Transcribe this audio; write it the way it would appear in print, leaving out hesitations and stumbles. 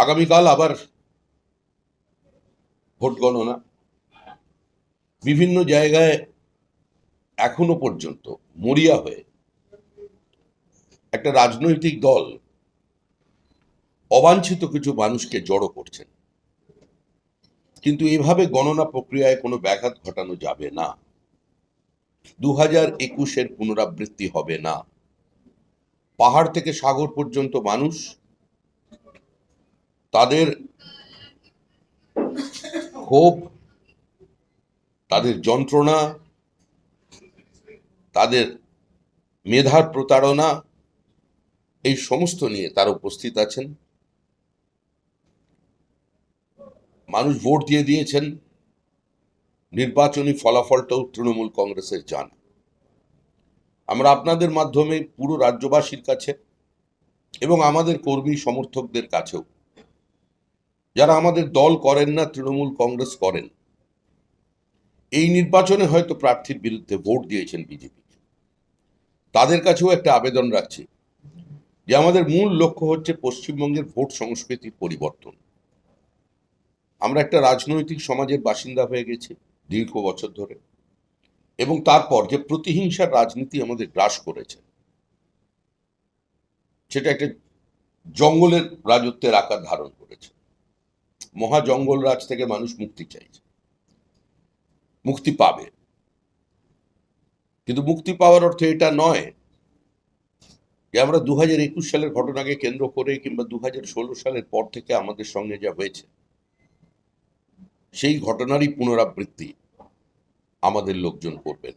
আগামীকাল আবার ভোট গণনা। বিভিন্ন জায়গায় এখনো পর্যন্ত মরিয়া হয়ে একটা রাজনৈতিক দল অবাঞ্ছিত কিছু মানুষকে জড়ো করছেন, কিন্তু এভাবে গণনা প্রক্রিয়ায় কোনো ব্যাঘাত ঘটানো যাবে না। 2021-এর পুনরাবৃত্তি হবে না। পাহাড় থেকে সাগর পর্যন্ত মানুষ তাদের ক্ষোভ, তাদের যন্ত্রণা, তাদের মেধার প্রতারণা, এই সমস্ত নিয়ে তারা উপস্থিত আছেন। মানুষ ভোট দিয়ে দিয়েছেন, নির্বাচনী ফলাফলটাও তৃণমূল কংগ্রেসের জানা। আমরা আপনাদের মাধ্যমে পুরো রাজ্যবাসীর কাছে এবং আমাদের কর্মী সমর্থকদের কাছেও, যারা আমাদের দল করেন না, তৃণমূল কংগ্রেস করেন, এই নির্বাচনে হয়তো প্রার্থীর বিরুদ্ধে ভোট দিয়েছেন বিজেপি, তাদের কাছেও একটা আবেদন রাখছি যে আমাদের মূল লক্ষ্য হচ্ছে পশ্চিমবঙ্গের ভোট সংস্কৃতির পরিবর্তন। আমরা একটা রাজনৈতিক সমাজের বাসিন্দা হয়ে গেছি দীর্ঘ বছর ধরে, এবং তারপর যে প্রতিহিংসার রাজনীতি আমাদের গ্রাস করেছে, সেটা একটা জঙ্গলের রাজত্বের আকার ধারণ করেছে। মহা জঙ্গল রাজ থেকে মানুষ মুক্তি চাইছে, মুক্তি পাবে, কিন্তু মুক্তি পাওয়ার অর্থ এটা নয় যে আমরা 2021 সালের ঘটনাকে কেন্দ্র করে কিংবা 2016 সালের পর থেকে আমাদের সঙ্গে যা হয়েছে সেই ঘটনারই পুনরাবৃত্তি আমাদের লোকজন করবেন।